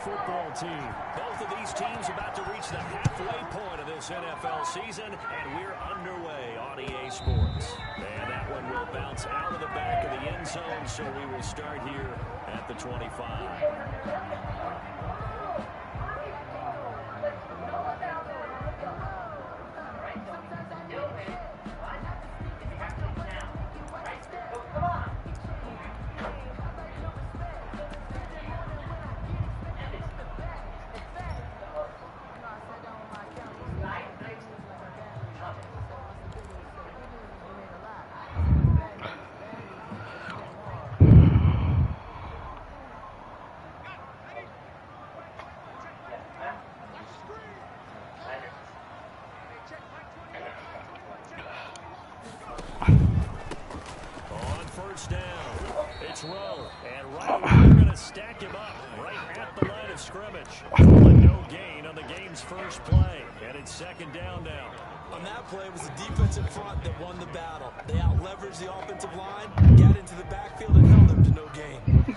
football team. Both of these teams about to reach the halfway point of this NFL season, and we're underway on EA Sports. And that one will bounce out of the back of the end zone, so we will start here at the 25. Row, and right away we're going to stack him up right at the line of scrimmage. No gain on the game's first play, and it's second down now. On that play, it was the defensive front that won the battle. They out-leveraged the offensive line, got into the backfield, and held them to no gain.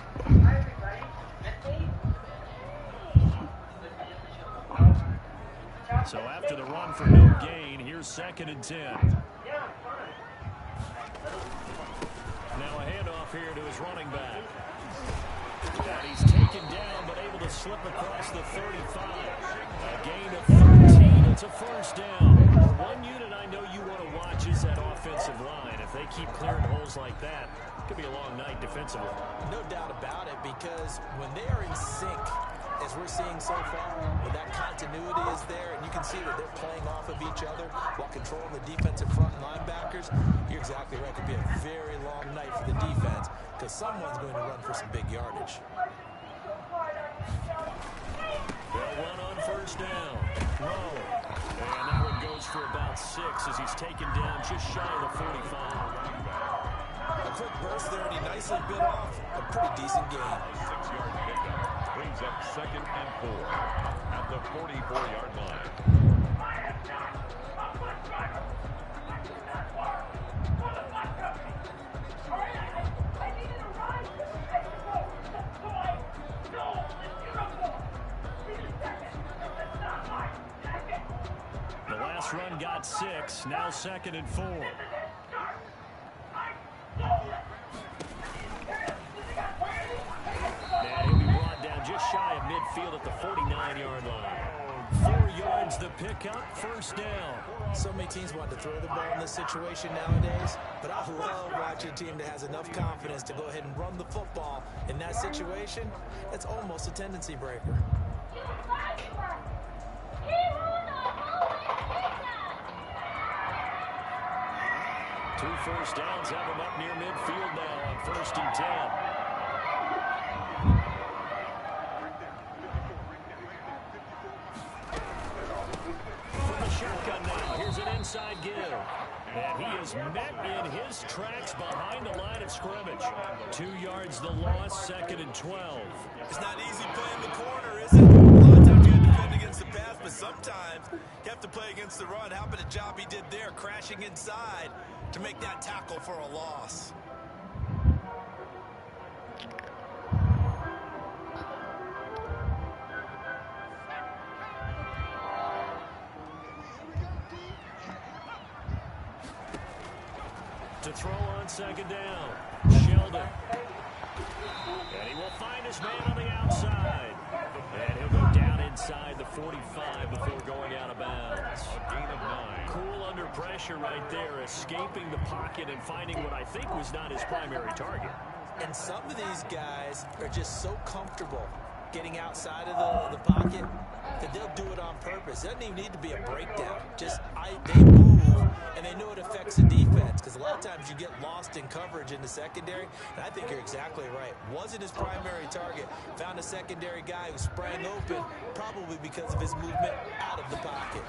So after the run for no gain, here's second and 10. Now a handoff here to his running back. And he's taken down, but able to slip across the 35. A gain of 13. It's a first down. One unit I know you want to watch is that offensive line. If they keep clearing holes like that, it could be a long night defensively. No doubt about it, because when they are in sync, as we're seeing so far, when that continuity is there, and you can see that they're playing off of each other while controlling the defensive front and linebackers, you're exactly right. It could be a very long night for the defense because someone's going to run for some big yardage. They'll run on first down. Throw. And that one goes for about 6 as he's taken down just shy of the 45. A quick burst there, and he nicely bit off a pretty decent gain. 6-yard pickup brings up second and 4 at the 44-yard line. The last run got 6, now second and 4. Just shy of midfield at the 49-yard line. 4 yards the pickup, first down. So many teams want to throw the ball in this situation nowadays, but I love watching a team that has enough confidence to go ahead and run the football. In that situation, it's almost a tendency breaker. Two first downs have him up near midfield now on first and 10. Shotgun now. Here's an inside give. And he is met in his tracks behind the line of scrimmage. 2 yards the loss, second and 12. It's not easy playing the corner, is it? A lot of times you have to defend against the pass, but sometimes you have to play against the run. How about the job he did there, crashing inside to make that tackle for a loss? To throw on second down, Sheldon. And he will find his man on the outside. And he'll go down inside the 45 before going out of bounds. A gain of 9. Cool under pressure right there, escaping the pocket and finding what I think was not his primary target. And some of these guys are just so comfortable getting outside of the pocket that they'll do it on purpose. It doesn't even need to be a breakdown. Just they move, and they know it affects the defense, because a lot of times you get lost in coverage in the secondary, and I think you're exactly right. Wasn't his primary target. Found a secondary guy who sprang open, probably because of his movement out of the pocket.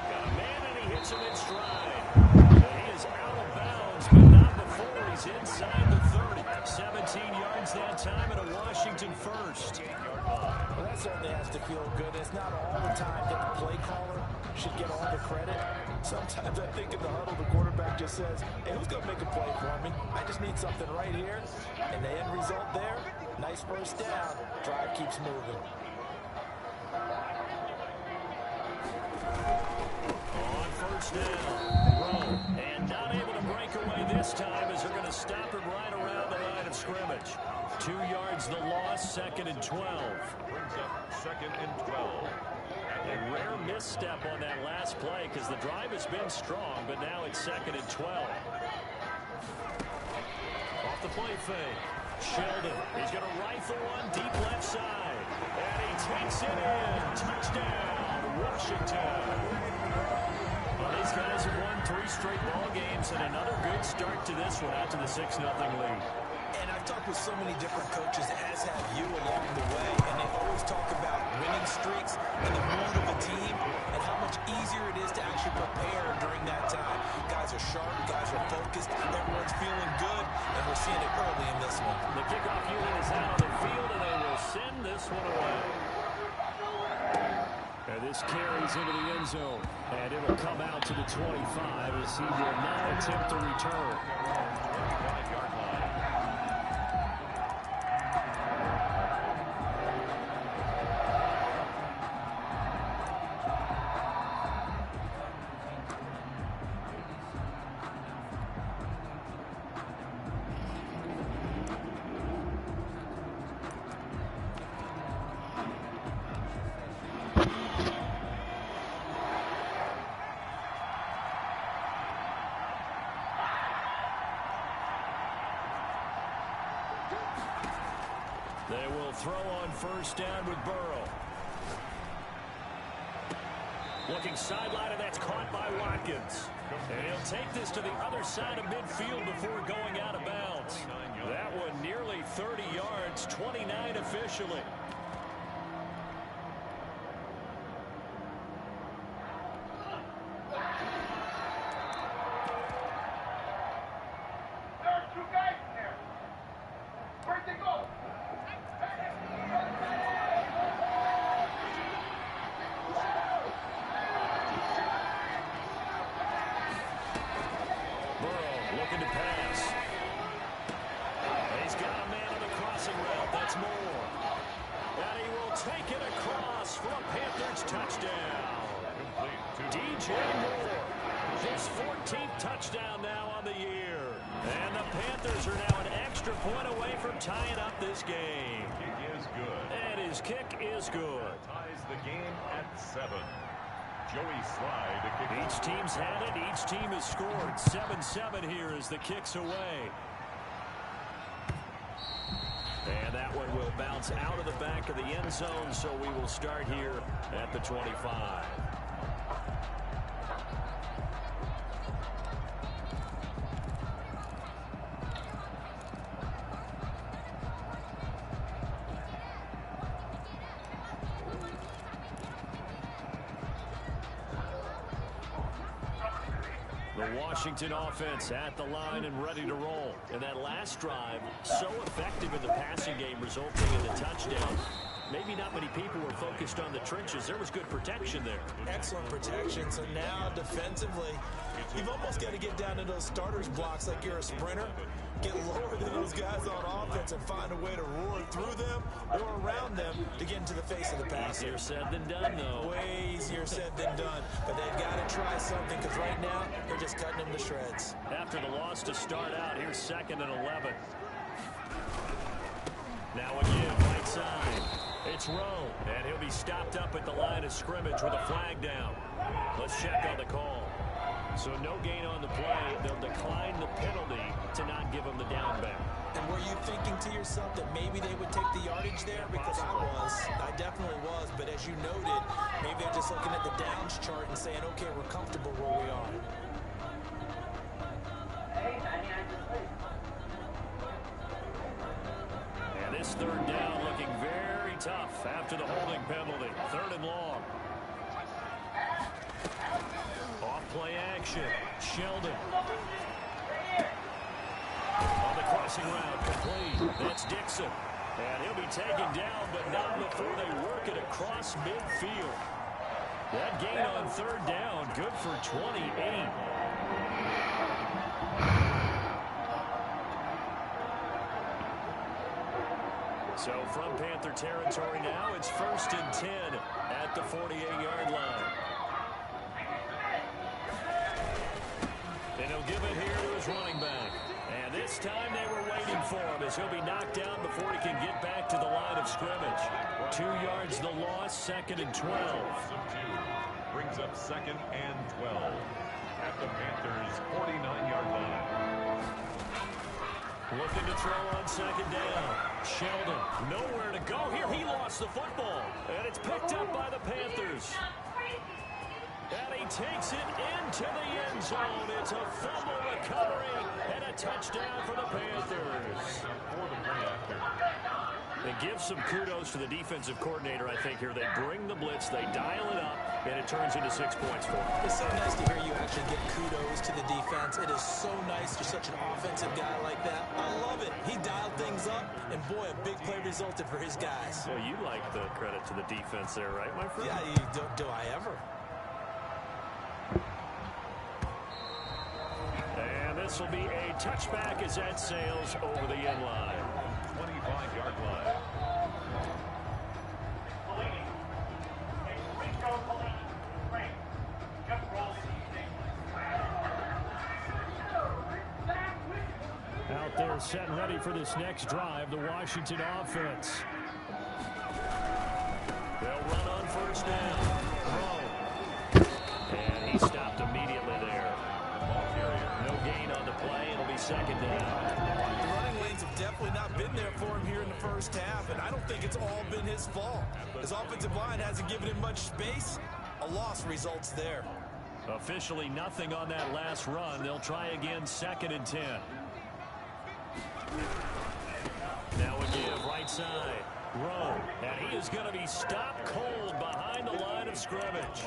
Got a man, and he hits him in stride. And he is out of bounds, but not before he's inside the 30. 17 yards that time, and a Washington first. Well, that certainly has to feel good. It's not all the time that the play caller should get all the credit. Sometimes I think in the huddle, the quarterback just says, hey, who's going to make a play for me? I just need something right here. And the end result there, nice first down. Drive keeps moving. On first down, Rowe, and not able to break away this time as they're going to stop him right around the line of scrimmage. 2 yards the loss, 2nd and 12. Brings up 2nd and 12. A rare misstep on that last play because the drive has been strong, but now it's 2nd and 12. Off the play fake. Sheldon, he's going to rifle one deep left side. And he takes it in. Touchdown, Washington. Well, these guys have won 3 straight ball games and another good start to this one after the 6-0 lead. And I've talked with so many different coaches, as have you along the way, and they always talk about winning streaks and the mood of a team and how much easier it is to actually prepare during that time. Guys are sharp, guys are focused, everyone's feeling good, and we're seeing it early in this one. The kickoff unit is out on the field, and they will send this one away. And this carries into the end zone, and it'll come out to the 25 as he will not attempt to return. 5-yard line. They will throw on first down with Burrow. Looking sideline, and that's caught by Watkins. And he'll take this to the other side of midfield before going out of bounds. That one nearly 30 yards, 29 officially. Looking to pass. He's got a man on the crossing route. That's Moore. And he will take it across for a Panthers touchdown. DJ Moore. His 14th touchdown now on the year. And the Panthers are now an extra point away from tying up this game. Kick is good. And his kick is good. Ties the game at 7. Joey Slye to kick. Each team's had it. Each team has scored. 7-7 here as the kick's away. And that one will bounce out of the back of the end zone, so we will start here at the 25. The Washington offense at the line and ready to roll. And that last drive, so effective in the passing game, resulting in the touchdown. Maybe not many people were focused on the trenches. There was good protection there. Excellent protection. So now defensively, you've almost got to get down to those starters blocks like you're a sprinter. Get lower than those guys on offense and find a way to roar through them or around them to get into the face of the passer. Easier said than done, though. Way easier said than done. But they've got to try something because right now they're just cutting them to shreds. After the loss to start out, here's 2nd and 11. Now again, right side. It's Rowe, and he'll be stopped up at the line of scrimmage with a flag down. Let's check on the call. So no gain on the play. They'll decline the penalty to not give him the down back. And were you thinking to yourself that maybe they would take the yardage there? Because I was. I definitely was. But as you noted, maybe they're just looking at the downs chart and saying, okay, we're comfortable where we are. And this 3rd down looking very tough after the holding penalty. 3rd and long. Off-play action. Sheldon. On the crossing route, complete. That's Dixon. And he'll be taken down, but not before they work it across midfield. That gain on 3rd down, good for 28. So from Panther territory now, it's 1st and 10 at the 48-yard line. And he'll give it here to his running back. And this time they were waiting for him as he'll be knocked down before he can get back to the line of scrimmage. 2 yards the loss, 2nd and 12. Brings up 2nd and 12 at the Panthers' 49-yard line. Looking to throw on 2nd down. Sheldon, nowhere to go here. He lost the football. And it's picked up by the Panthers. And he takes it into the end zone. It's a fumble recovery and a touchdown for the Panthers. They give some kudos to the defensive coordinator, I think, here. They bring the blitz, they dial it up, and it turns into 6 points for them. It's so nice to hear you actually give kudos to the defense. It is so nice. You're such an offensive guy like that. I love it. He dialed things up, and boy, a big play resulted for his guys. Well, you like the credit to the defense there, right, my friend? Yeah, do I ever? And this will be a touchback as that sails over the end line. 25-yard line. Out there set and ready for this next drive, the Washington offense. They'll run on 1st down. Throw. And he stopped immediately there. No gain on the play. It'll be 2nd down. The running lanes have definitely not been there for him here in the first half, and I don't think it's all been his fault. His offensive line hasn't given him much space. A loss results there. Officially nothing on that last run. They'll try again, 2nd and 10. Now a give, right side. Rowe, and he is going to be stopped cold behind the line of scrimmage.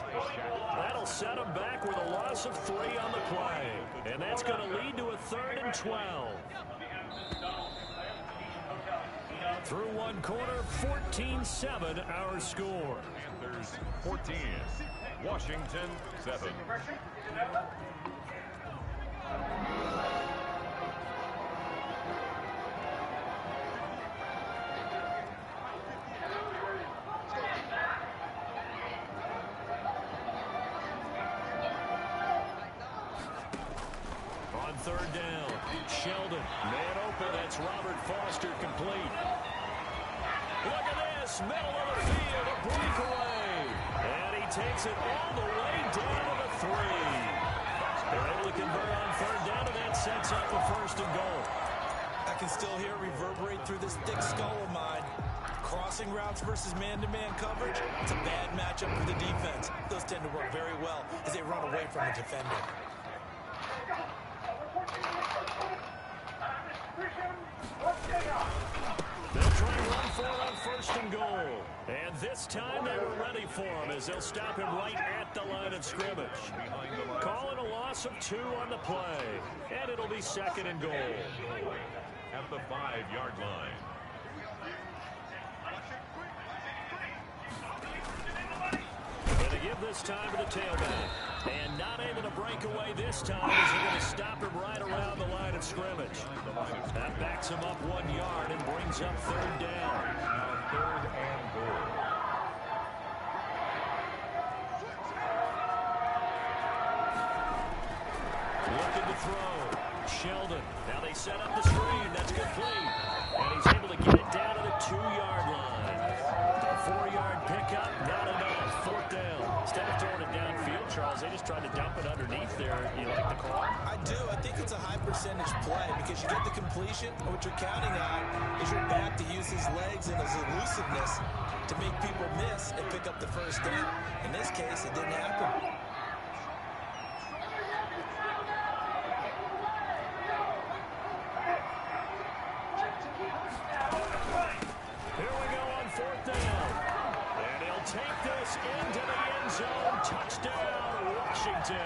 That'll set him back with a loss of 3 on the play. And that's going to lead to a 3rd and 12. Through one quarter, 14-7 our score. Panthers 14, Washington 7. On 3rd down, Sheldon, man open, that's Robert Foster, complete. Look at this, middle of the field, a breakaway. And he takes it all the way down to the 3. They're able to convert on 3rd down, and that sets up a 1st and goal. I can still hear it reverberate through this thick skull of mine. Crossing routes versus man-to-man coverage, it's a bad matchup for the defense. Those tend to work very well as they run away from the defender. They'll try and run for it on 1st and goal. And this time they were ready for him as they'll stop him right at the line of scrimmage. Calling a loss of 2 on the play. And it'll be 2nd and goal. At the 5-yard line. And to give this time to the tailback. And not able to break away this time as they're going to stop him right around the line of scrimmage. That backs him up 1 yard and brings up 3rd down. Now 3rd and goal. Looking to throw. Sheldon. Now they set up the screen. That's complete. And he's able to get it down to the 2-yard line. A 4-yard pickup, not enough. 4th down. Instead of throwing it downfield, Charles, they just tried to dump it underneath there. You like the call? I do. I think it's a high percentage play because you get the completion. What you're counting on is your back to use his legs and his elusiveness to make people miss and pick up the 1st down. In this case, it didn't happen. Here we go on 4th down. And he'll take this into the end zone. Touchdown, Washington.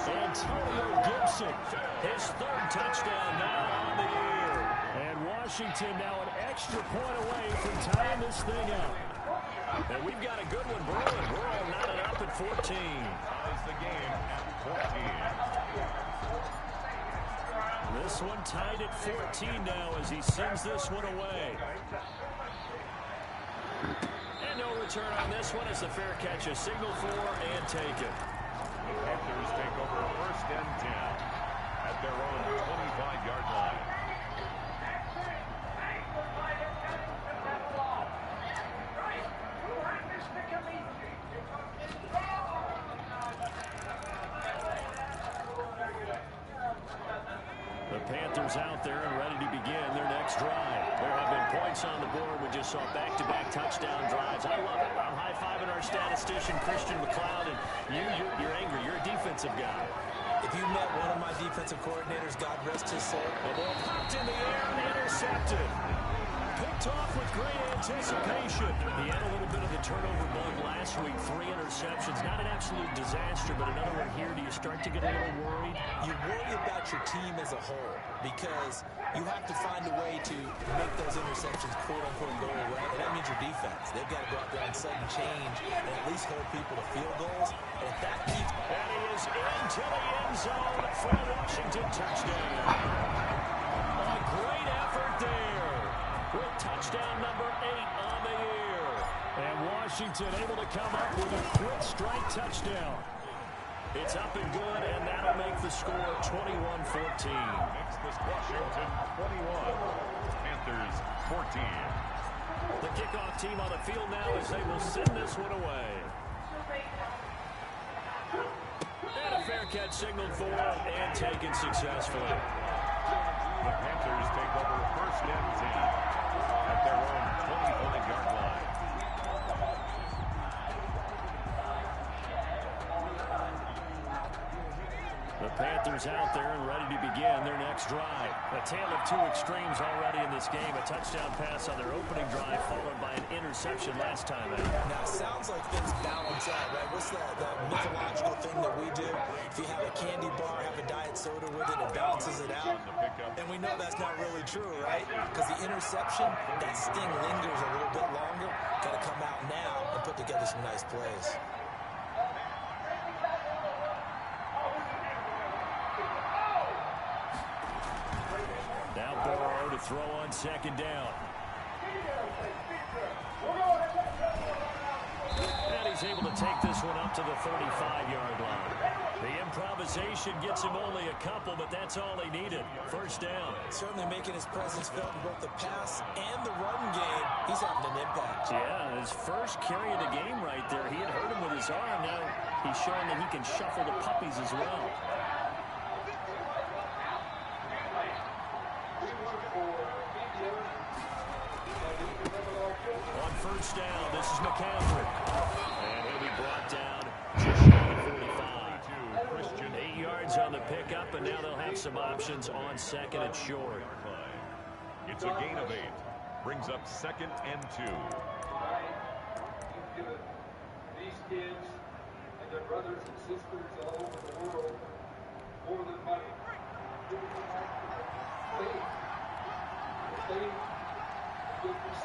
Antonio Gibson, his 3rd touchdown now on the year. And Washington now an extra point away from tying this thing up. And we've got a good one brewing. We're all knotted up at 14. Ties the game at 14. This one tied at 14 now as he sends this one away. And no return on this one as the fair catch is signaled for and taken. The Panthers take over 1st and 10 at their own 25-yard line. The Panthers out there and ready to begin their next drive. There have been points on the board. We just saw back-to-back touchdown drives. I love it. I'm high-fiving our statistician, Christian McLeod, and you're angry. You're a defensive guy. If you met one of my defensive coordinators, God rest his soul. The ball popped in the air and intercepted. Picked off with great anticipation. He had a little bit of the turnover bug last week. 3 interceptions. Not an absolute disaster, but another one here. Do you start to get a little worried? You worry about your team as a whole because you have to find a way to make those interceptions quote-unquote go away, and that means your defense. They've got to go out there and sudden change and at least hold people to field goals. And if that keeps... And he is into the end zone for a Washington touchdown. A great effort there with touchdown number 8 on the year. And Washington able to come up with a quick strike touchdown. It's up and good, and that'll make the score 21-14. Makes this Washington 21. Panthers 14. The kickoff team on the field now as they will send this one away. And a fair catch signaled for and taken successfully. The Panthers take over 1st and 10 at their own 25-yard line. The Panthers out there and ready to begin their next drive. A tale of 2 extremes already in this game. A touchdown pass on their opening drive followed by an interception last time out. Now, it sounds like things balance out, right? What's that mythological thing that we do? If you have a candy bar, have a diet soda with it, it balances it out. And we know that's not really true, right? Because the interception, that sting lingers a little bit longer. Got to come out now and put together some nice plays. Now Burrow to throw on 2nd down. And he's able to take this one up to the 35-yard line. The improvisation gets him only a couple, but that's all he needed. 1st down. Certainly making his presence felt in both the pass and the run game. He's having an impact. Yeah, his first carry of the game right there. He had hurt him with his arm. Now he's showing that he can shuffle the puppies as well. On 1st down, this is McCaffrey. And he'll be brought down just shy of 45. 8 yards on the pickup, and now they'll have some options on 2nd and short. It's a gain of 8. Brings up 2nd and 2. You've given these kids and their brothers and sisters all over the world more than money. Faith, goodness.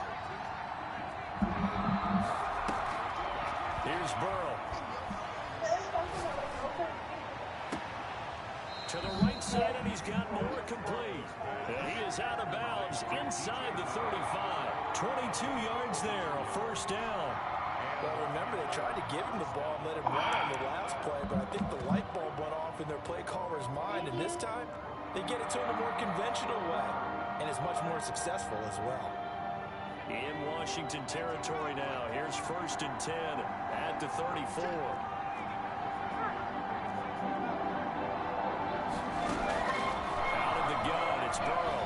Here's Burrow. To the right side, and he's got more complete. And he is out of bounds inside the 35. 22 yards there, a 1st down. Well, remember, they tried to give him the ball and let him run on the last play, but I think the light bulb went off in their play caller's mind, and this time, they get it to him a more conventional way, and it's much more successful as well. In Washington territory now. Here's 1st and 10 at the 34. Out of the gun, it's Burrow.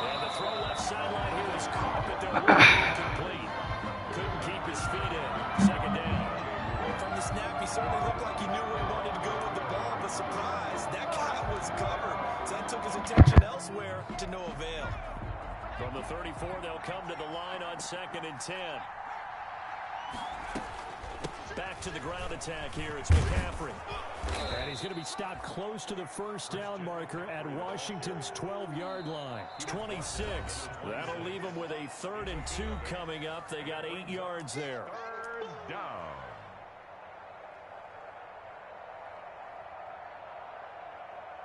And the throw left sideline here is caught, but they're incomplete. Couldn't keep his feet in. 2nd down. From the snap, he certainly looked like he knew where he wanted to go with the ball, but surprise, that guy was covered. So that took his attention elsewhere to no avail. From the 34, they'll come to the line on 2nd and 10. Back to the ground attack here. It's McCaffrey. And he's going to be stopped close to the 1st down marker at Washington's 12-yard line. It's 26. That'll leave them with a 3rd and 2 coming up. They got 8 yards there. 3rd down. 3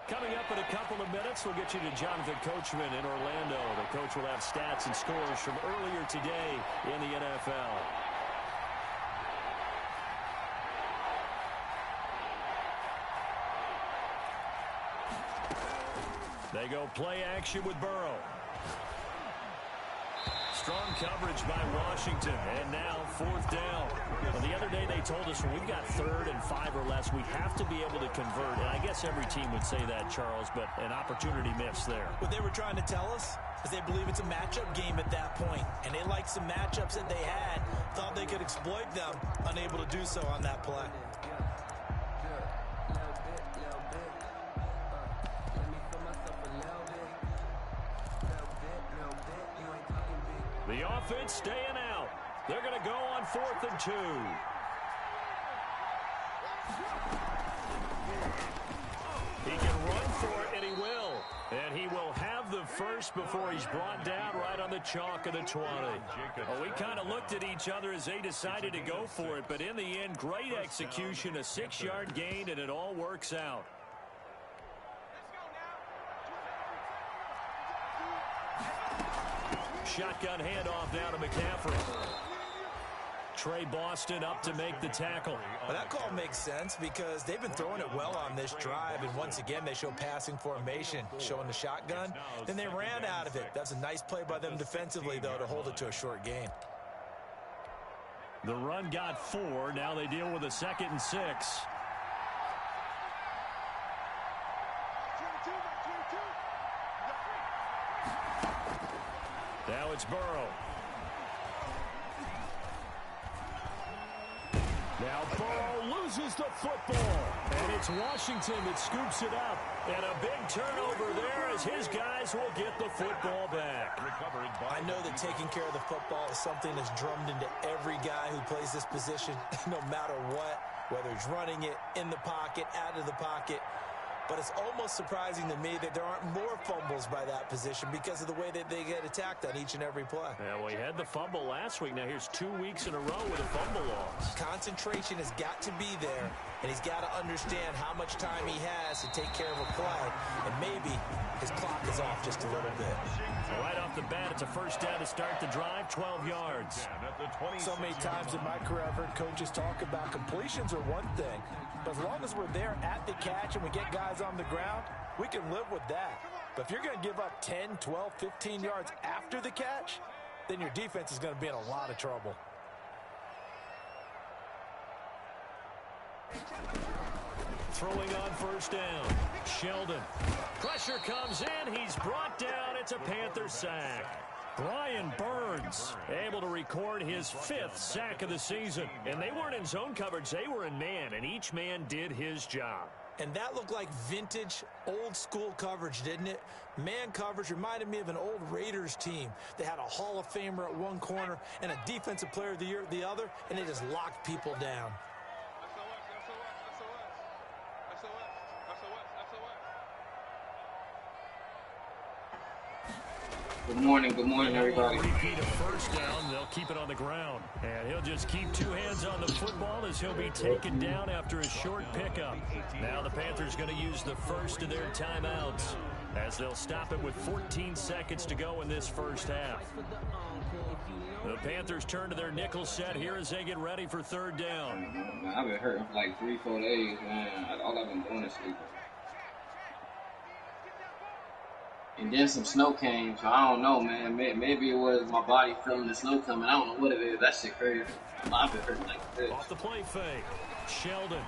Coming up in a couple of minutes, we'll get you to Jonathan Coachman in Orlando. The coach will have stats and scores from earlier today in the NFL. They go play action with Burrow. Strong coverage by Washington, and now 4th down. Well, the other day they told us when we've got 3rd and 5 or less, we have to be able to convert. And I guess every team would say that, Charles, but an opportunity missed there. What they were trying to tell us is they believe it's a matchup game at that point, and they liked some matchups that they had, thought they could exploit them, unable to do so on that play. The offense staying out. They're going to go on 4th and 2. He can run for it, and he will. And he will have the first before he's brought down right on the chalk of the 20. Well, we kind of looked at each other as they decided to go for it, but in the end, great execution, a 6-yard gain, and it all works out. Shotgun handoff down to McCaffrey. Trey Boston up to make the tackle. Well, that call makes sense because they've been throwing it well on this drive, and once again they show passing formation, showing the shotgun. Then they ran out of it. That's a nice play by them defensively, though, to hold it to a short gain. The run got 4. Now they deal with a 2nd and 6. Now it's Burrow. Now Burrow loses the football. And it's Washington that scoops it up. And a big turnover there as his guys will get the football back. I know that taking care of the football is something that's drummed into every guy who plays this position, no matter what, whether he's running it, in the pocket, out of the pocket. But it's almost surprising to me that there aren't more fumbles by that position because of the way that they get attacked on each and every play. Yeah, well, he had the fumble last week. Now here's 2 weeks in a row with a fumble loss. Concentration has got to be there, and he's got to understand how much time he has to take care of a play, and maybe his clock is off just a little bit. So right off the bat, it's a 1st down to start the drive, 12 yards. So many times in my career, I've heard coaches talk about completions are one thing, but as long as we're there at the catch and we get guys on the ground, we can live with that. But if you're going to give up 10, 12, 15 yards after the catch, then your defense is going to be in a lot of trouble. Throwing on 1st down. Sheldon. Pressure comes in. He's brought down. It's a Panther sack. Brian Burns able to record his 5th sack of the season. And they weren't in zone coverage. They were in man, and each man did his job. And that looked like vintage, old-school coverage, didn't it? Man coverage reminded me of an old Raiders team. They had a Hall of Famer at one corner and a Defensive Player of the Year at the other, and they just locked people down. Good morning, everybody. Repeat of 1st down. They'll keep it on the ground. And he'll just keep 2 hands on the football as he'll be taken down after a short pickup. Now the Panthers going to use the first of their timeouts as they'll stop it with 14 seconds to go in this 1st half. The Panthers turn to their nickel set here as they get ready for 3rd down. Man, I've been hurting for like 3-4 days, man. All I've been doing is sleeping. And then some snow came, so I don't know, man. Maybe it was my body feeling the snow coming. I don't know what it is. That shit crazy. I've been hurting like this. Off the play fake. Sheldon.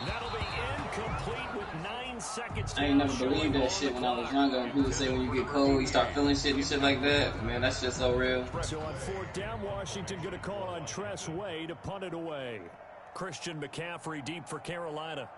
That'll be incomplete with 9 seconds to go. I ain't never believed that shit when I was younger. And people say when you get cold, you start feeling shit and shit like that. Man, that's just so real. So on 4th down, Washington going to call on Tress Way to punt it away. Christian McCaffrey deep for Carolina.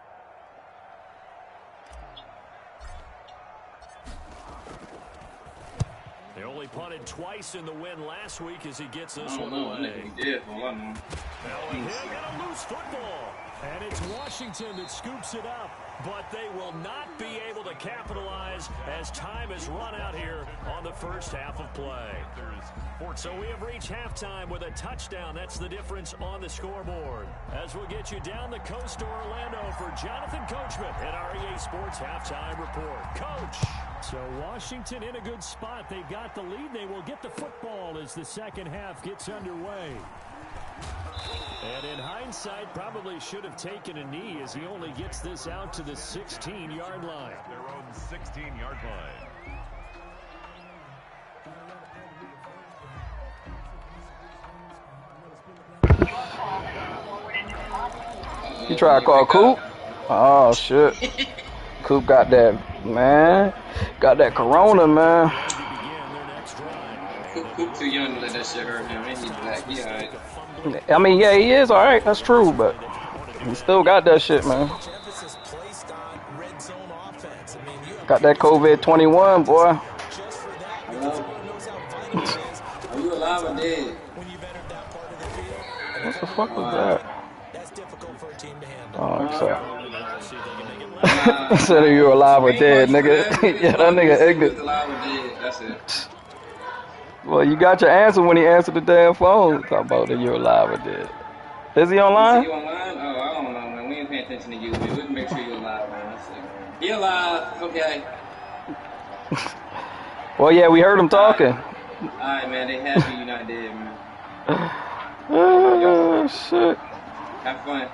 They only punted twice in the win last week as he gets this one away. He did, well, I know. Now he'll get a loose football. And it's Washington that scoops it up. But they will not be able to capitalize as time has run out here on the 1st half of play. So we have reached halftime with a touchdown. That's the difference on the scoreboard. As we'll get you down the coast to Orlando for Jonathan Coachman at our EA Sports Halftime Report. Coach. So Washington in a good spot. They've got the lead. They will get the football as the second half gets underway. And in hindsight, probably should have taken a knee as he only gets this out to the 16-yard line. Their own 16-yard line. You try to call Coop? Oh, shit. Coop got that, man. Got that corona, man. Coop too young to let that shit hurt him. Ain't he black? He alright. I mean, yeah, he is alright. That's true, but he still got that shit, man. Got that COVID-21, boy. Hello? Are you alive or dead? What the fuck was that? Oh, sorry. I said, are you alive or dead, nigga? Yeah, that nigga ignorant. Alive or dead. That's it. Well, you got your answer when he answered the damn phone. Talk about that you're alive or dead. Is he online? Is he online? Oh, I don't know, man. We ain't paying attention to you, man. We can make sure you're alive, man. That's it. He alive. Okay. Well, yeah, we heard him talking. Alright, man. They happy you're not dead, man. Oh, shit. Have fun.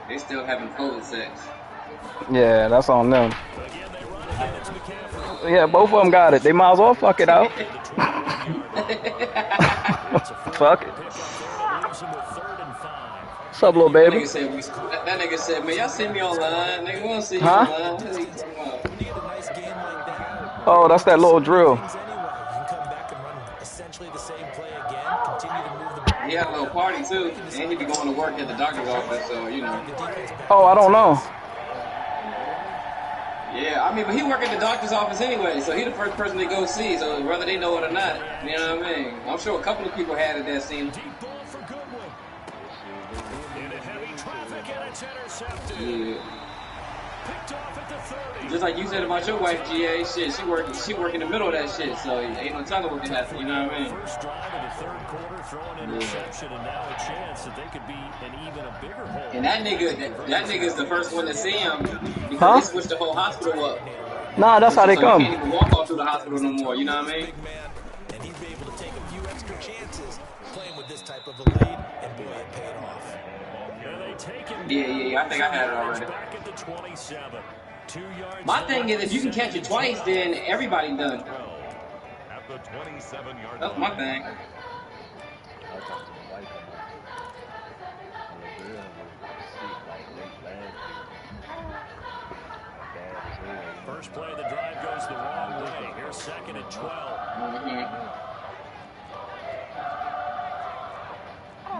They still having COVID sex. Yeah, that's on them. Yeah, both of them got it. They might as well fuck it out. Fuck it. What's up, little baby? That nigga said, man, y'all see me online. Nigga, we don't see you online. What are you talking about? Oh, that's that little drill. He had a little party, too. And he be going to work at the doctor's office, so, you know. Oh, I don't know. Yeah, I mean, but he work at the doctor's office anyway, so he the first person they go see, so whether they know it or not, you know what I mean? I'm sure a couple of people had it that scene. Yeah. Just like you said about your wife, GA, shit, she work in the middle of that shit, so ain't no telling what can happen, you know what I mean? First drive of the third quarter, throwing an interception, and now a chance that they could be in even a bigger hole. And that nigga's the first one to see him because they switched the whole hospital up. Nah, that's how they come. You can't even walk off through the hospital no more, you know what I mean? And he'd be able to take a few extra chances playing with this type of a lead, and boy, it paid off. Yeah, I think I had it already. Back at the 27. 2 yards. My thing is, if you can catch it twice, then everybody done. At the 27-yard That's line. my thing. First play of the drive goes the wrong way. Here's second and 12.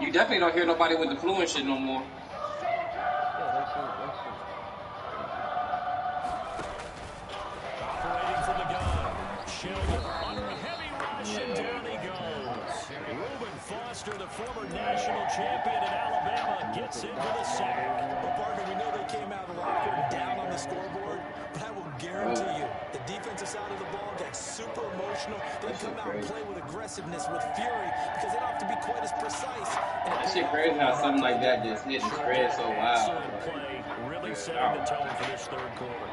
You definitely don't hear nobody with the flu and shit no more. Operating from the gun. Sheldon under a heavy rush, and down he goes. Reuben Foster, the former national champion in Alabama, gets in for the sack. Well, partner, we know they came out of the locker room down on the scoreboard, but I will guarantee you, the defensive side of the ball got super emotional. They come out and play with aggressiveness, with fury, because they don't have to be quite as precise. That shit crazy how something like that just hit and spread so wild. Excellent play, really setting the tone for this third quarter.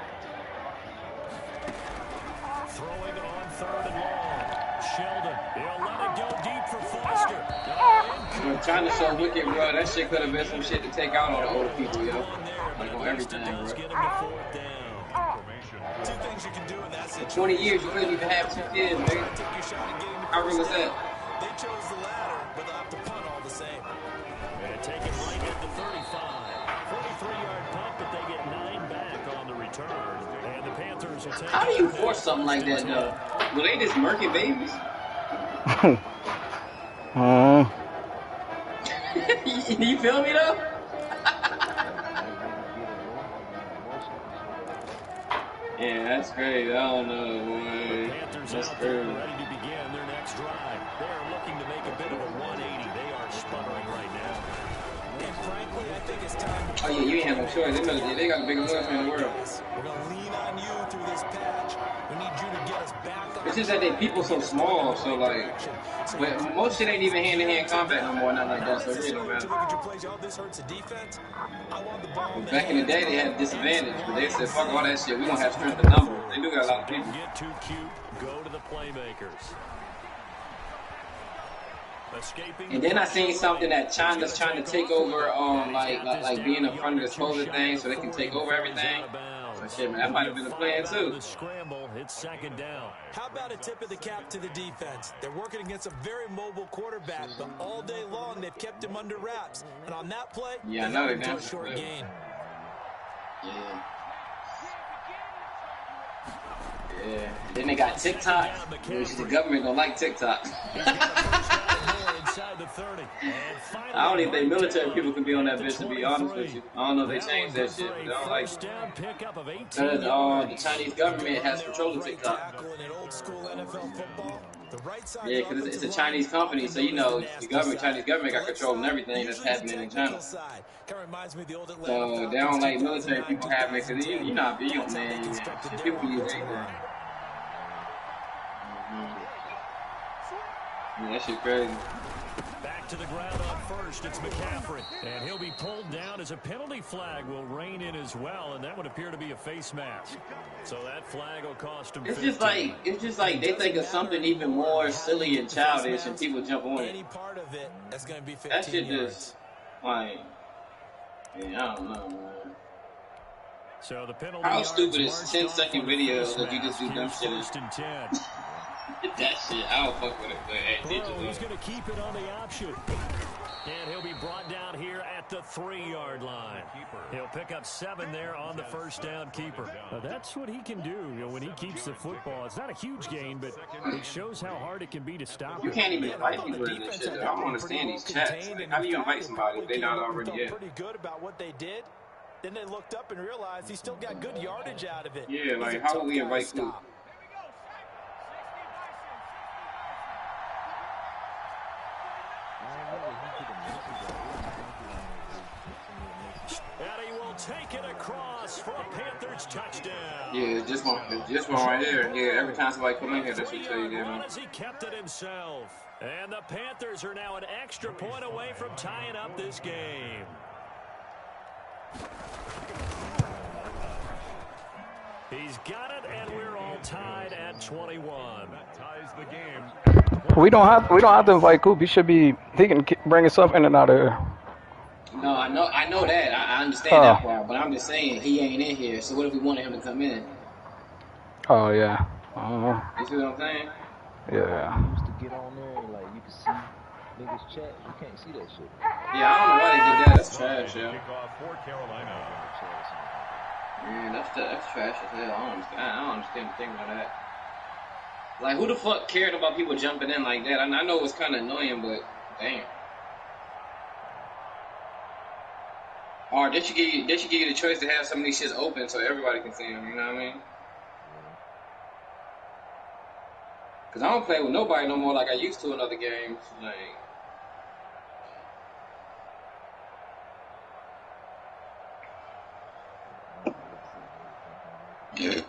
Throwing on third and long. Sheldon, he'll let it go deep for Foster. I'm trying to show Wicked, bro. That shit could have been some shit to take out on the old people, yo. Like on everything, bro. Two things you can do in that For situation. 20 years, you couldn't even have 2 kids, nigga. Take your shot and get him How real is that? They chose the latter, but they'll have to punt all the same. And take it right at the 35. 43-yard punt, but they get 9 back on the return. And the Panthers will take How do you force something like that, though? Were they just murky babies? You feel me, though? Yeah, that's crazy. I don't know, boy. That's crazy. Ready to begin their next drive. They're looking to make a bit of a 180. They are sputtering right now. And frankly, I think it's time to Oh yeah, you ain't have no choice. They got the biggest military in the world. We're going to lean on you through this patch. We need you to get us back on It's just that they people so small, so like, but most shit ain't even hand-to-hand combat no more, nothing like that. So it really don't matter. Look at your plays. Oh, this hurts the defense. I want the ball in the Back in the day, they had a disadvantage, but they said, "Fuck all that shit. We gonna have strength in numbers." They do got a lot of people. Don't get too cute. Go to the playmakers. Escaping. And then I seen something that China's trying to take over, like being in front of this COVID thing, so they can take over everything. So shit, man, that might have been the plan too. Scramble. It's second down. How about a tip of the cap to the defense? They're working against a very mobile quarterback, but all day long they've kept him under wraps. And on that play, yeah, I know they got done a short gain. Yeah. Yeah. Then they got TikTok, which the government don't like TikTok. I don't even think military people can be on that bitch, to be honest with you. I don't know if they changed that shit, but I don't like it. Because the Chinese government has control of TikTok. Yeah, because it's a Chinese company, so you know, the Chinese government got control of everything that's happening in China. So they don't like military people having it, because you know how big, man. People use anything. Yeah, that shit crazy. Back to the ground on first, it's McCaffrey. And he'll be pulled down as a penalty flag will rein in as well, and that would appear to be a face mask. So that flag will cost him 15. It's just like they think of something even more silly and childish and people jump on it. Any part of it, that's going to be 15 that shit yards. Just, like, yeah, I don't know, man. So the penalty. How stupid is 10-second videos that you just do dumb shit? First and 10. That shit, I don't fuck with it. But hey, He's going to keep it on the option. And he'll be brought down here at the 3-yard line. He'll pick up 7 there on the first down keeper. That's what he can do, when he keeps the football. It's not a huge gain, but it shows how hard it can be to stop You it. can't even invite people to this shit. I don't understand these chats. How do you invite somebody if they're not already in? Pretty good about what they did. Then they looked up and realized he still got good yardage out of it. Yeah, like how would we invite people? And he will take it across for a Panthers touchdown. Yeah, it's just one right here. Yeah, every time somebody come in here, that should tell you that, man. He kept it himself. And the Panthers are now an extra point away from tying up this game. He's got it, and we're all tied at 21. That ties the game. We don't have to invite Coop. He can bring himself in and out of here. No, I know that. I understand that part, but I'm just saying he ain't in here. So what if we wanted him to come in? Oh yeah. You see what I'm saying? Yeah. Used to get on there and like you can see niggas chat. You can't see that shit. Yeah, I don't know why they did that. That's trash, yo. Kickoff for Carolina. Man, that's trash as hell. I don't understand the thing about that. Like, who the fuck cared about people jumping in like that? I know it's kind of annoying, but damn. Or they should give you the choice to have some of these shits open so everybody can see them. You know what I mean? Cause I don't play with nobody no more like I used to in other games. Like. Yeah.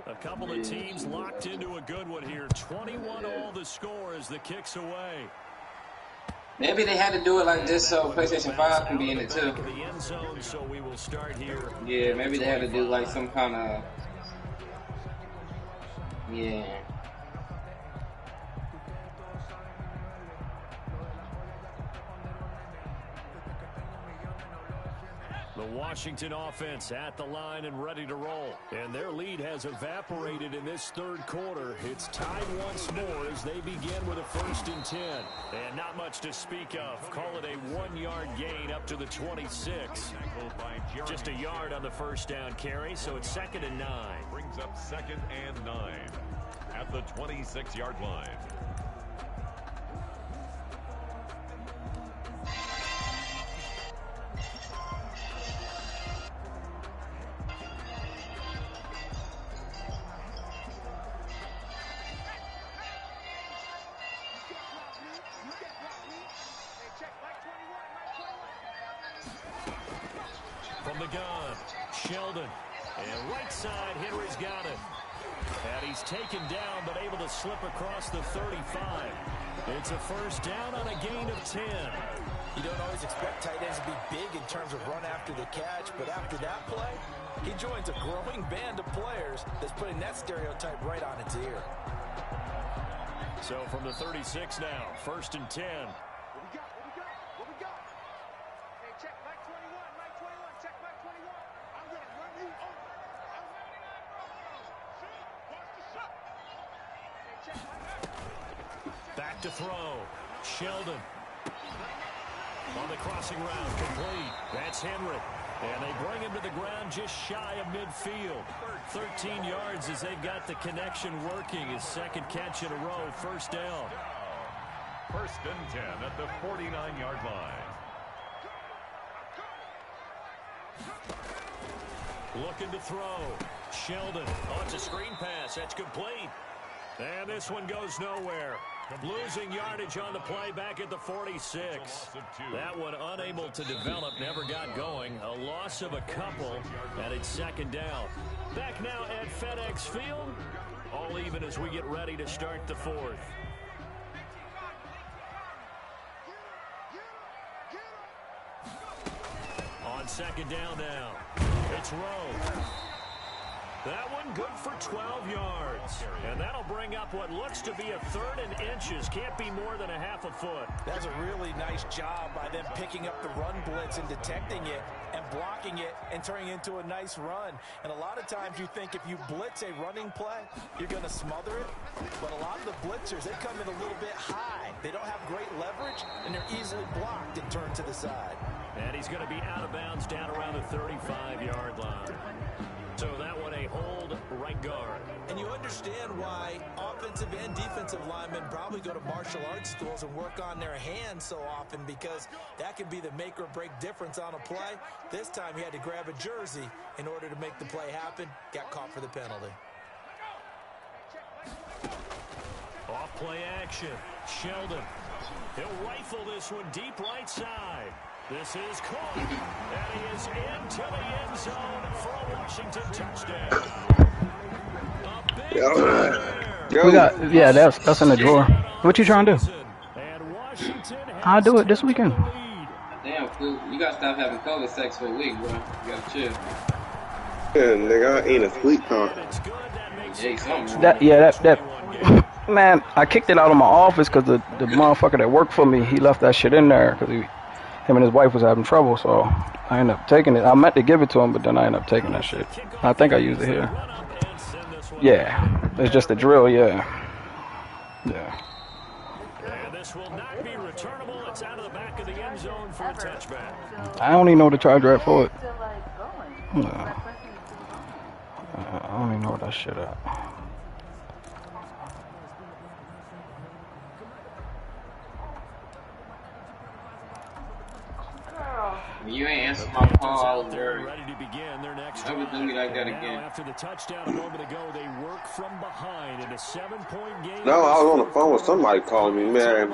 A couple of teams locked into a good one here. 21 all the score as the kick's away. Maybe they had to do it like this so PlayStation 5 can be in it too. The end zone, so we will start here. Yeah, maybe they had to do like some kind of. Yeah. The Washington offense at the line and ready to roll. And their lead has evaporated in this third quarter. It's tied once more as they begin with a 1st and 10. And not much to speak of. Call it a 1-yard gain up to the 26. Just a yard on the first down carry, so it's 2nd and 9. Brings up 2nd and 9 at the 26-yard line. From the gun, Sheldon. And right side, Henry's got it. And he's taken down, but able to slip across the 35. It's a first down on a gain of 10. You don't always expect tight ends to be big in terms of run after the catch, but after that play, he joins a growing band of players that's putting that stereotype right on its ear. So from the 36 now, first and 10. What we got? Hey, check Mike 21, check Mike 21. I'm going to run you over. Back to throw. Sheldon. On the crossing route, complete. That's Henry. And they bring him to the ground just shy of midfield. 13 yards as they've got the connection working. His second catch in a row, first down. First and 10 at the 49-yard line. Looking to throw. Sheldon. Oh, it's a screen pass. That's complete. And this one goes nowhere. Losing yardage on the play back at the 46. That one unable to develop, never got going. A loss of a couple, and it's second down. Back now at FedEx Field. All even as we get ready to start the fourth. On second down now. It's Rowe. That one good for 12 yards. And that'll bring up what looks to be a third and inches. Can't be more than a half a foot. That's a really nice job by them picking up the run blitz and detecting it and blocking it and turning it into a nice run. And a lot of times you think if you blitz a running play, you're going to smother it. But a lot of the blitzers, they come in a little bit high. They don't have great leverage, and they're easily blocked and turned to the side. And he's going to be out of bounds down around the 35-yard line. So that one a hold right guard. And you understand why offensive and defensive linemen probably go to martial arts schools and work on their hands so often, because that can be the make or break difference on a play. This time he had to grab a jersey in order to make the play happen. Got caught for the penalty. Off play action. Sheldon. He'll rifle this one deep right side. This is caught, and he is into the end zone for a Washington touchdown. A big We got, yeah, that's in the drawer. What you trying to do? I'll do it this weekend. Damn, fool. You gotta stop having COVID sex for a week, bro. You gotta chill. Yeah, nigga, I ain't a sweet talk. That man, I kicked it out of my office because the motherfucker that worked for me, he left that shit in there because him and his wife was having trouble, so I ended up taking it. I meant to give it to him, but then I ended up taking that shit. I think I used it here. Yeah, it's just a drill, yeah. Yeah. And this will not be returnable. It's out of the back of the end zone for a touchback. I don't even know the charge rate for it. No. I don't even know what that shit at. You ain't answered my call, I was very ready to begin their next never do me like that again. After the touchdown a moment ago, they work from behind in a 7-point game. No, I was on the phone with somebody calling me, man.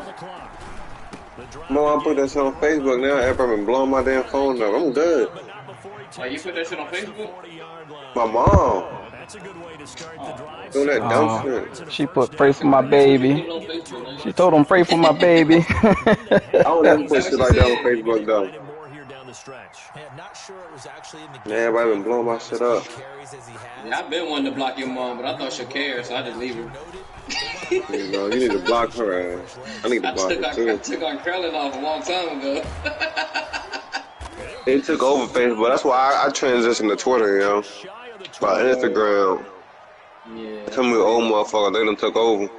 No, I put that shit on Facebook now. Everybody been blowing my damn phone up. I'm good. Oh, you put that shit on Facebook? My mom. That's a good way to start the drive. Doing that dumb shit. She put pray for my baby. She told him pray for my baby. I don't even put shit like that on Facebook though. Not sure it was actually in the Man, everybody been blowing my shit up. Yeah, I've been wanting to block your mom, but I thought she'd care, so I just leave her. You know, you need to block her ass. I need to block her too. I took on Carolyn off a long time ago. It took over Facebook. That's why I transitioned to Twitter, you know. By Instagram. Yeah. Some of the old motherfuckers, they done took over.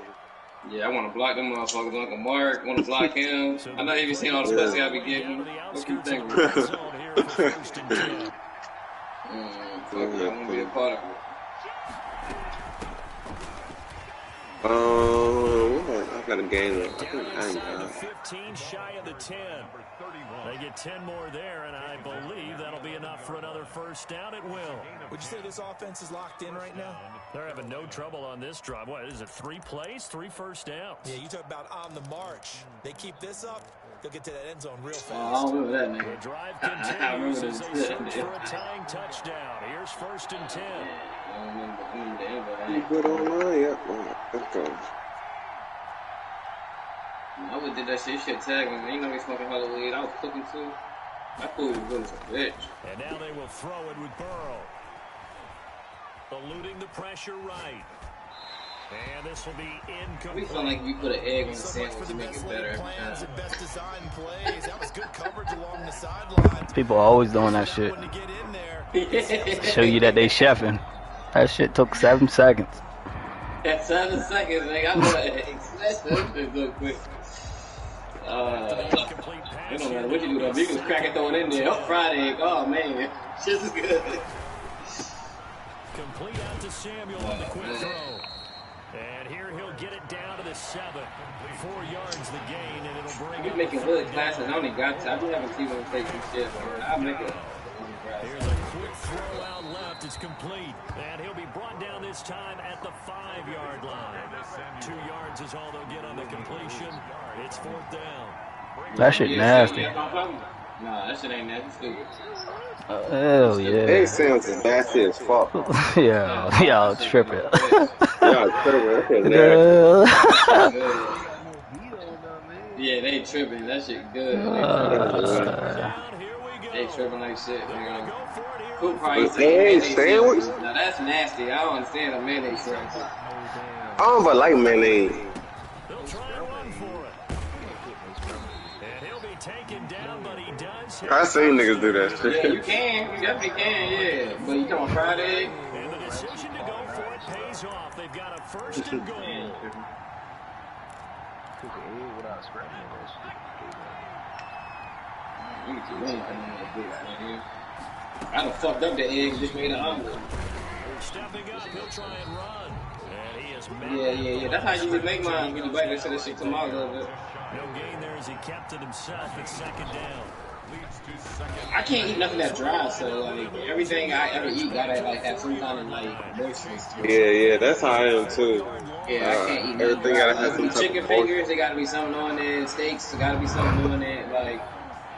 Yeah, I want to block them motherfuckers. Uncle Mark, want to block him. I know you be seeing all the pussy I be getting. What you think? Fuck yeah, I want to be a part of it. What got a game. I think Down I'm inside the 15, shy of the 10. They get 10 more there, and I believe that'll be enough for another first down. It will. Would you say this offense is locked in right now? They're having no trouble on this drive. What is it, 3 plays, 3 first downs? Yeah, you talk about on the march. They keep this up, they'll get to that end zone real fast. Oh, I remember that, man. The drive continues as they search for a tying touchdown. Here's 1st and 10. I remember the end. You put online? Yep. Let's go. I would did that shit. You should tag me, man. You know me smoking Halloween. I was cooking too. That food was good as a bitch. And now they will throw it with Burrow. Eluding the pressure right. And this will be incomplete. We feel like we put an egg on the sandwich to make it better. Best design plays. That was good coverage along the sidelines. People are always doing that shit. Show you that they chefing. That shit took 7 seconds. At 7 seconds, like I'm gonna smash that shit real quick. It don't matter what you do though. You can crack it, throw it in there. Oh, fried egg. Oh man, shit is good. Complete out to Samuel on the quick throw. And here he'll get it down to the 7. 4 yards the gain, and it'll bring. We're making hood classes. I only got to. I just haven't seen them take some shit. I'll make it. Here's a quick throw out left. It's complete. And he'll be brought down this time at the 5-yard line. 2 yards is all they'll get on the completion. It's 4th down. That shit nasty. Nah, that shit ain't nasty. Hell yeah. They sounds nasty as fuck. Yeah, y'all tripping. Y'all tripping. Yeah, they tripping. That shit good. They tripping like shit, man. Cool price. Sandwich? Now that's nasty. I don't understand a mayonnaise sandwich. I don't even like mayonnaise. They'll try and run for it. And he'll be taken down, but he does. I seen niggas do that shit. Yeah, you can. You definitely can, yeah. But you come on Friday. And the decision to go for it pays off. They've got a 1st and goal. I done fucked up the egg and just made an omelet. Stepping up, he'll try and run. And he is Yeah. That's how you usually make mine when you bite that shit. That shit come out a little bit. No gain there as he kept it himself at 2nd down. I can't eat nothing that dry, so like everything I ever eat gotta like have some kind of like moisture. Yeah, that's how I am too. Yeah, I can't eat everything gotta have some type chicken of fingers. There gotta be something on there. Steaks, there gotta be something on it. Like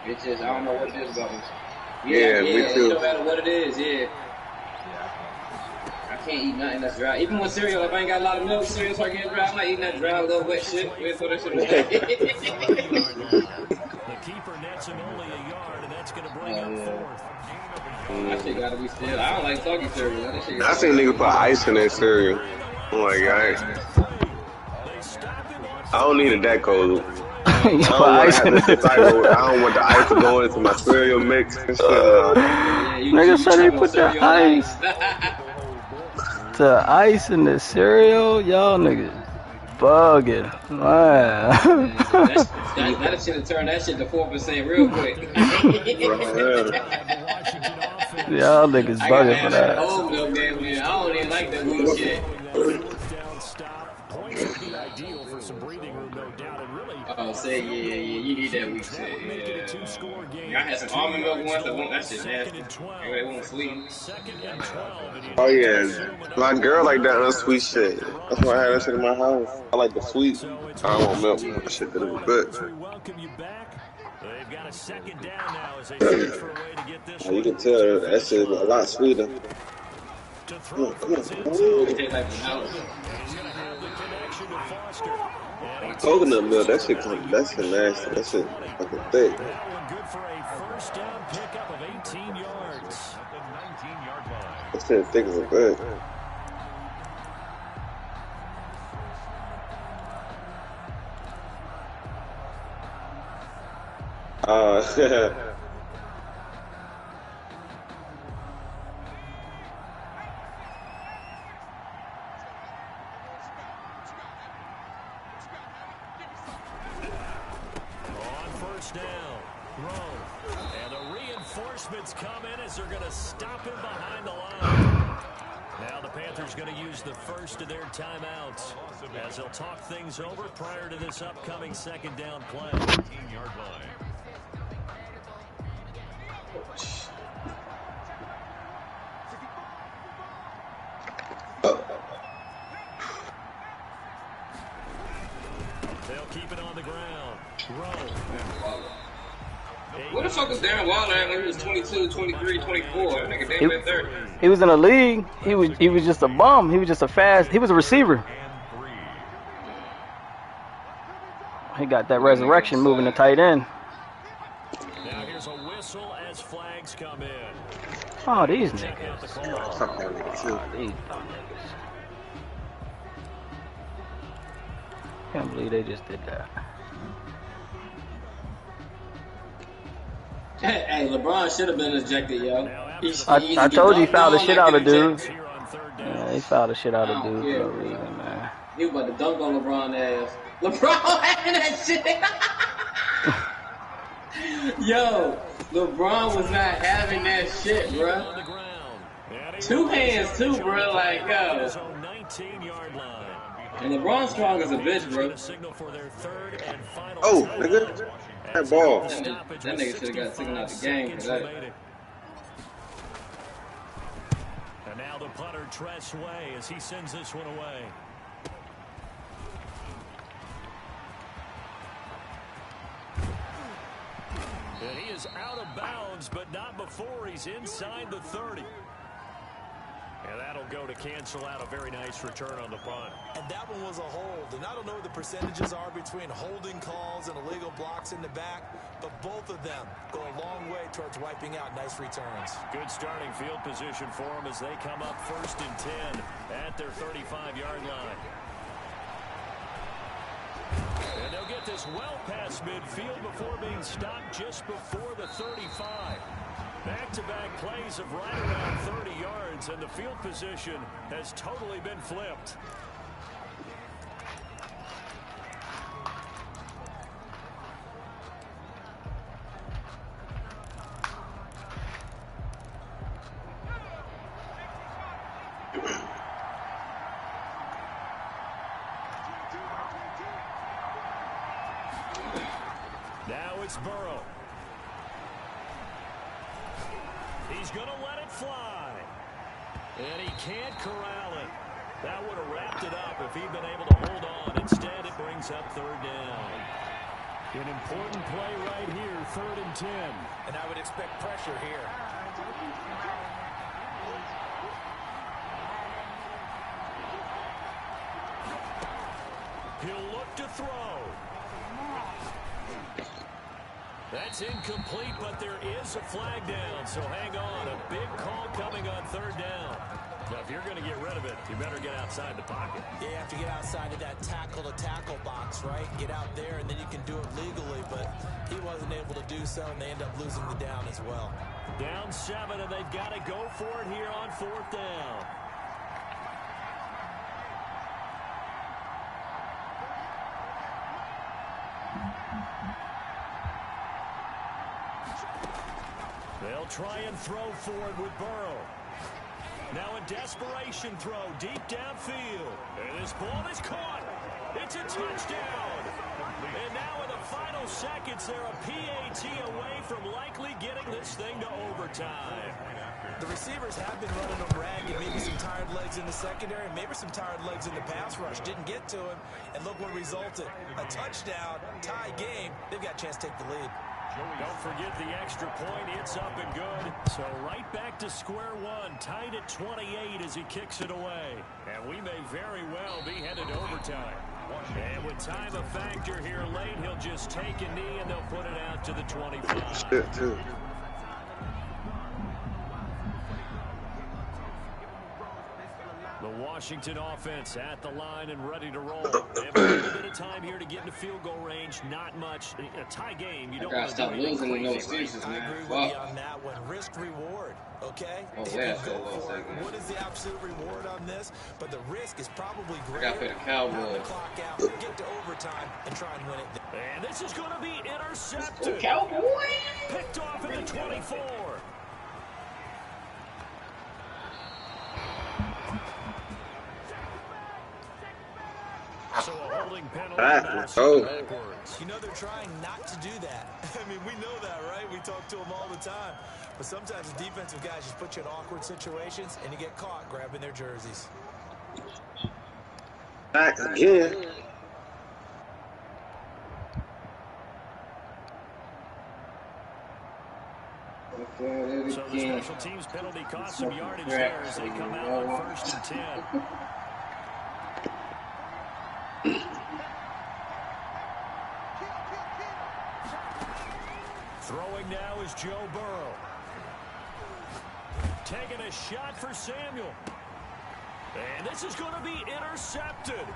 it's just I don't know what it is about it. Yeah, me too. It don't matter what it is. Yeah. I can't eat nothing that's dry. Even with cereal, if I ain't got a lot of milk, cereal start getting dry. I'm not eating that dry, little wet shit. We throw that shit away. The keeper nets him only a yard, and that's going to bring up 4th. That shit gotta be still. I don't like soggy cereal. That shit I seen niggas put ice in their cereal. I'm like, I don't need it that cold. I don't want the ice to go into my cereal mix and shit. Niggas said they put the ice. The ice in the cereal? Y'all niggas bugging. Wow. That should have turned that shit to 4% real quick. Y'all niggas bugging for that. Old milk, man. I don't even like that bullshit. Oh, say yeah, you need that weak shit. Yeah. I had some almond milk once. That shit nasty. They won't sweet. Oh yeah, my girl like that unsweet shit. That's why I had that shit in my house. I like the sweet. I don't want milk. That shit did it good. They've got a 2nd down now as they search for a way to get this. You can tell that shit is a lot sweeter. Come on. Coconut milk, that shit nasty. That shit fucking thick. Good for a 1st down pickup of 18 yards. That shit thick as a bit. Panthers going to use the first of their timeouts as they'll talk things over prior to this upcoming second down play. 18-yard line. They'll keep it on the ground. What the fuck was Darren Waller at when he was 22, 23, 24? That nigga damn near 30. He was in the league. He was just a bum. He was just a fast. He was a receiver. He got that resurrection moving the tight end. Now here's a whistle as flags come in. Oh, these niggas. These dumb niggas. Can't believe they just did that. Hey, LeBron should have been ejected, yo. I told you he fouled the shit out of dude. Yeah, he fouled the shit out of dude for no reason, man. He was about to dunk on LeBron's ass. LeBron having that shit. Yo, LeBron was not having that shit, bro. 2 hands too, bro. Like, yo. And LeBron's strong as a bitch, bro. Oh, nigga. That ball. That nigga should have got taken out the game for that. And now the punter Tress Way as he sends this one away. And he is out of bounds, but not before he's inside the 30. And that'll go to cancel out a very nice return on the punt. And that one was a hold. And I don't know what the percentages are between holding calls and illegal blocks in the back, but both of them go a long way towards wiping out nice returns. Good starting field position for them as they come up 1st and 10 at their 35-yard line. And they'll get this well past midfield before being stopped just before the 35. Back-to-back plays of right around 30 yards, and the field position has totally been flipped. Now it's Burrow. He's going to let it fly. And he can't corral it. That would have wrapped it up if he'd been able to hold on. Instead, it brings up 3rd down. An important play right here, 3rd and 10. And I would expect pressure here. He'll look to throw. That's incomplete, but there is a flag down, so hang on. A big call coming on 3rd down. Now, if you're going to get rid of it, you better get outside the pocket. Yeah, you have to get outside of that tackle-to-tackle box, right? Get out there, and then you can do it legally, but he wasn't able to do so, and they end up losing the down as well. Down 7, and they've got to go for it here on 4th down. They'll try and throw forward with Burrow. Now a desperation throw deep downfield. And this ball is caught. It's a touchdown. And now in the final seconds, they're a PAT away from likely getting this thing to overtime. The receivers have been running them ragged. Maybe some tired legs in the secondary, maybe some tired legs in the pass rush. Didn't get to him, and look what resulted. A touchdown, tie game. They've got a chance to take the lead. Don't forget the extra point. It's up and good. So right back to square one. Tied at 28 as he kicks it away. And we may very well be headed to overtime. And with time a factor here late, he'll just take a knee and they'll put it out to the 25. Shit, too. The Washington offense at the line and ready to roll. They have a little bit of time here to get into field goal range. Not much. A tie game. You don't want to stop losing with no excuses, I man. agree with you on that one. Risk reward, okay? Oh, if yeah, you go for it, what is the absolute reward on this? But the risk is probably greater. Got for the Cowboys. Run the clock out, get to overtime, and try and win it. And this is going to be intercepted. Cowboys! Picked off at the 24. holding penalty. Now sent backwards. You know they're trying not to do that. I mean, we know that, right? We talk to them all the time. But sometimes the defensive guys just put you in awkward situations, and you get caught grabbing their jerseys. Back again. So the special teams penalty cost some yardage there as they come out on 1st and 10. Throwing now is Joe Burrow. Taking a shot for Samuel. And this is going to be intercepted.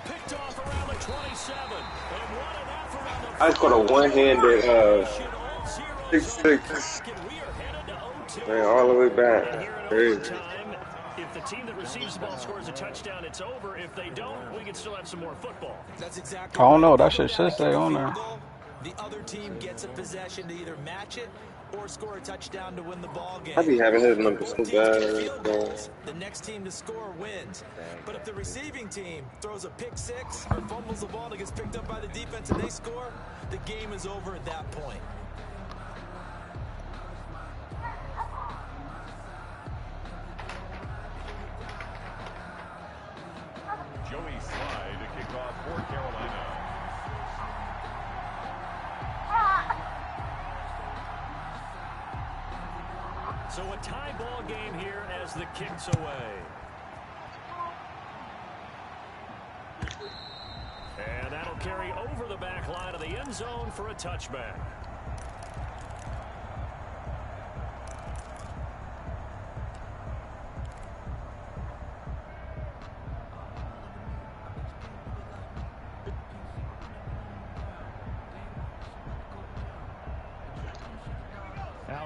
Picked off around the 27. And what an effort on the... I just caught a one-handed 6-6. Man, all the way back. Crazy. If the team that receives the ball scores a touchdown, it's over. If they don't, we can still have some more football. That's exactly I don't know. That shit should say on there. The other team gets a possession to either match it or score a touchdown to win the ball game. I be having his number so bad. The next team to score wins. But if the receiving team throws a pick six or fumbles the ball that gets picked up by the defense and they score, the game is over at that point. Joey Slye to kick off for Carolina. So a tie ball game here as the kick's away. And that'll carry over the back line of the end zone for a touchback.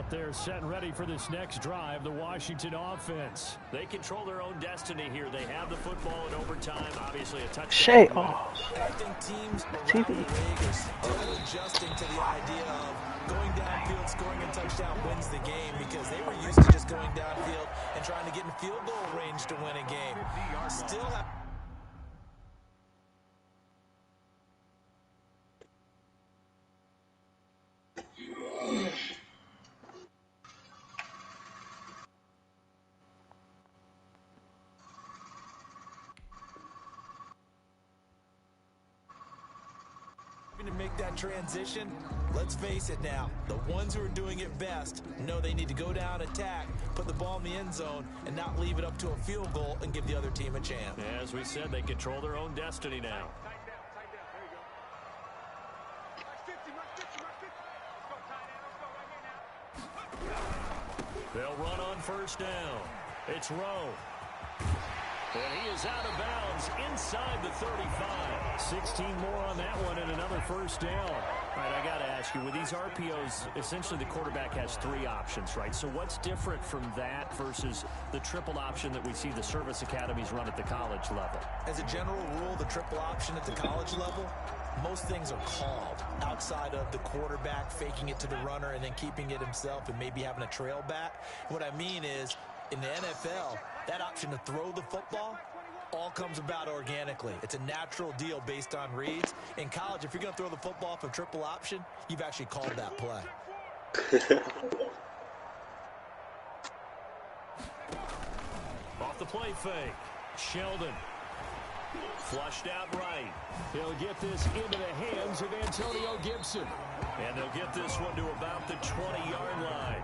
They're set and ready for this next drive, the Washington offense. They control their own destiny here. They have the football in overtime, obviously a touchdown. Shay, I think teams around the league are still adjusting to the idea of going downfield, scoring a touchdown wins the game because they were used to just going downfield and trying to get in field goal range to win a game. Still have... to make that transition, let's face it now, the ones who are doing it best know they need to go down, attack, put the ball in the end zone, and not leave it up to a field goal and give the other team a chance. As we said, they control their own destiny now. They'll run on 1st down. It's Rowe. And he is out of bounds inside the 35. 16 more on that one and another 1st down. All right, I got to ask you, with these RPOs, essentially the quarterback has 3 options, right? So what's different from that versus the triple option that we see the service academies run at the college level? As a general rule, the triple option at the college level, most things are called outside of the quarterback faking it to the runner and then keeping it himself and maybe having a trail back. What I mean is, in the NFL, that option to throw the football all comes about organically. It's a natural deal based on reads. In college, if you're going to throw the football off a triple option, you've actually called that play. Off the play fake. Sheldon. Flushed out right. He'll get this into the hands of Antonio Gibson. And they'll get this one to about the 20-yard line.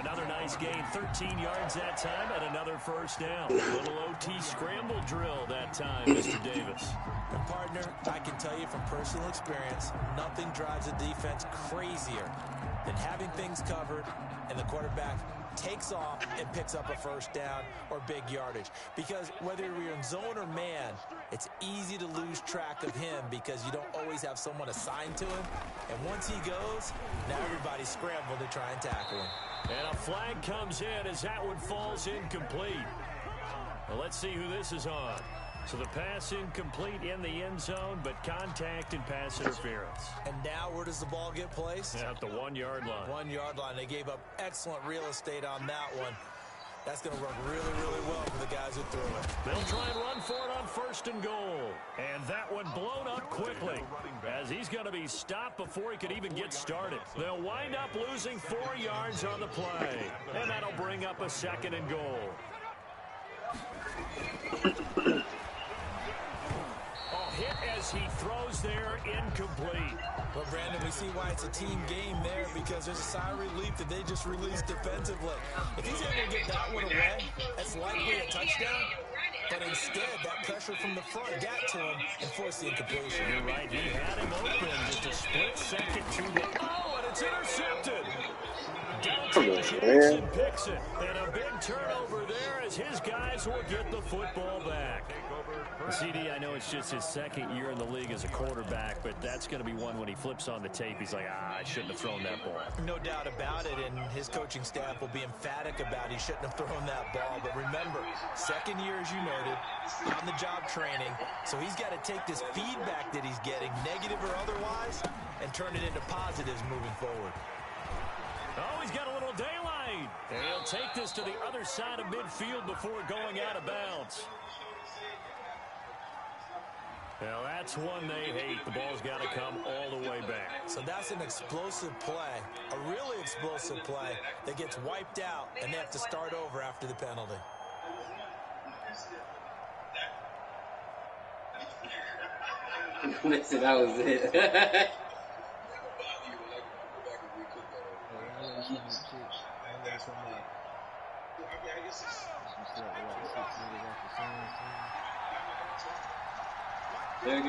Another nice gain, 13 yards that time, and another 1st down. Little OT scramble drill that time, Mr. Davis. And partner, I can tell you from personal experience, nothing drives a defense crazier than having things covered and the quarterback takes off and picks up a 1st down or big yardage. Because whether you're in zone or man, it's easy to lose track of him because you don't always have someone assigned to him. And once he goes, now everybody's scrambling to try and tackle him. And a flag comes in as that one falls incomplete. Well, let's see who this is on. So the pass incomplete in the end zone, but contact and pass interference. And now where does the ball get placed? At the 1-yard line. 1-yard line. They gave up excellent real estate on that one. That's going to work really, really well for the guys who threw it. They'll try and run for it on 1st and goal. And that one blown up quickly, as he's going to be stopped before he could even get started. They'll wind up losing 4 yards on the play, and that'll bring up a 2nd and goal. Hit as he throws there, incomplete. Well, Brandon, we see why it's a team game there, because there's a sigh of relief that they just released defensively. If he's able to get that one away, that's likely a touchdown. But instead, that pressure from the front got to him and forced the incompletion. You're right. He had him open. Just a split second to the... Oh, and it's intercepted. Dante Jackson picks it. And a big turnover there as his guys will get the football back. CD, I know it's just his 2nd year in the league as a quarterback, but that's going to be one when he flips on the tape. He's like, I shouldn't have thrown that ball. No doubt about it, and his coaching staff will be emphatic about he shouldn't have thrown that ball. But remember, 2nd year, as you noted, on-the-job training, so he's got to take this feedback that he's getting, negative or otherwise, and turn it into positives moving forward. Oh, he's got a little daylight. And he'll take this to the other side of midfield before going out of bounds. Well, that's one they hate. The ball's got to come all the way back. So that's an explosive play, a really explosive play that gets wiped out, and they have to start over after the penalty. Listen, that was it. Dirty.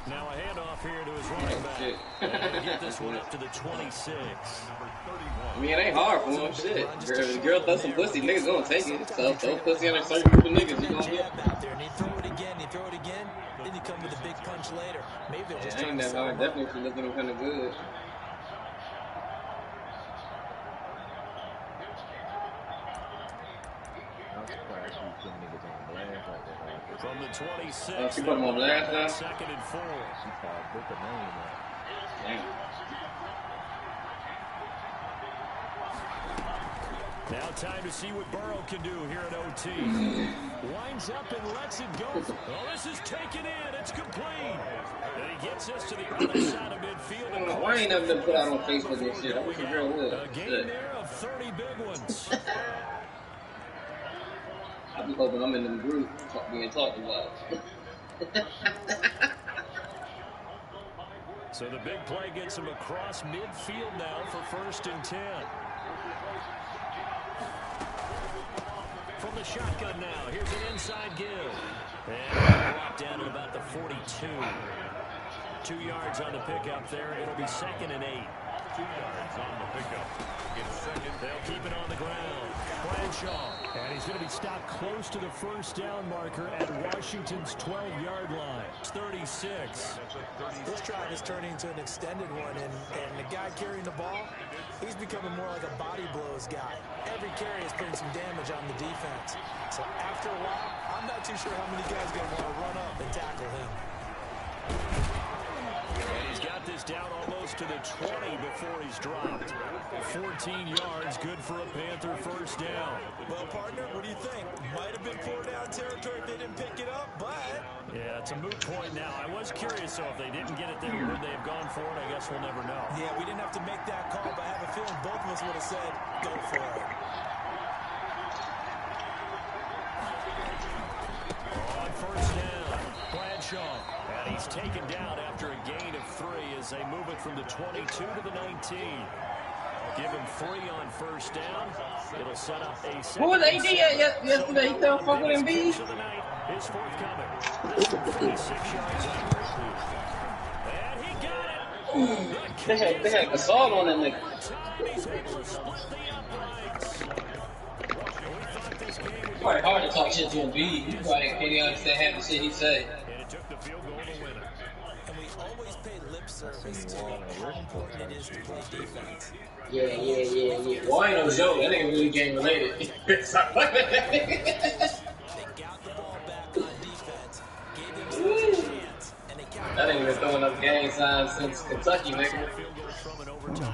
Now a handoff here to his running back. And he'll get this one up to the 26. I mean, it ain't hard for him. Shit. The girl throw some pussy, niggas gonna take it. So throw pussy on a certain group of niggas, you gonna get it. Out there, and you throw it again, you throw it again, then you come with a big punch later. Maybe they're just ain't that hard. Definitely if you're looking kind of good. From the 26. She put him on blast now? 2nd and 4. She called Booker name. Damn. Now time to see what Burrow can do here at OT. Winds up and lets it go. Oh, this is taken in. It's complete. And he gets us to the other side of midfield. I don't know why I ain't never been put out on Facebook and shit. I wish a girl would. A game there of 30 big ones. I be hoping I'm in the group being talked about. So the big play gets him across midfield now for 1st and 10. From the shotgun now, here's an inside give. And brought down at about the 42. 2 yards on the pickup there. It'll be 2nd and 8. 2 yards on the pickup. It's 2nd. They'll keep it on the ground. Bradshaw. And he's going to be stopped close to the 1st down marker at Washington's 12-yard line. It's 36. This drive is turning into an extended one, and the guy carrying the ball, he's becoming more like a body blows guy. Every carry is putting some damage on the defense. So after a while, I'm not too sure how many guys are going to want to run up and tackle him. And he's got this down almost to the 20 before he's dropped. 14 yards, good for a Panther 1st down. Well, partner, what do you think? Might have been 4-down territory if they didn't pick it up, but... Yeah, it's a moot point now. I was curious, though, if they didn't get it there, would they have gone for it? I guess we'll never know. Yeah, we didn't have to make that call, but I have a feeling both of us would have said, go for it. On 1st down, Bradshaw. And he's taken down after a gain of 3 as they move it from the 22 to the 19. Give him 3 on 1st down. It'll set up a second. Who was AD yesterday? He fell fuck with Embiid. Is forthcoming. This one 46 yards on pursuit. And he got it. They had assault on that nigga. He's able to split the uprights. Probably hard to talk shit to Embiid. You probably can't even understand half the shit he say. And it took the field goal to win it. And we always pay lip service to how important it is to play defense. Yeah. Well, I ain't no joke. That nigga really game related. Stop fucking with that nigga. They got the ball back on defense, gave the That ain't been throwing up gang signs since Kentucky, nigga. Field goal from an overtime.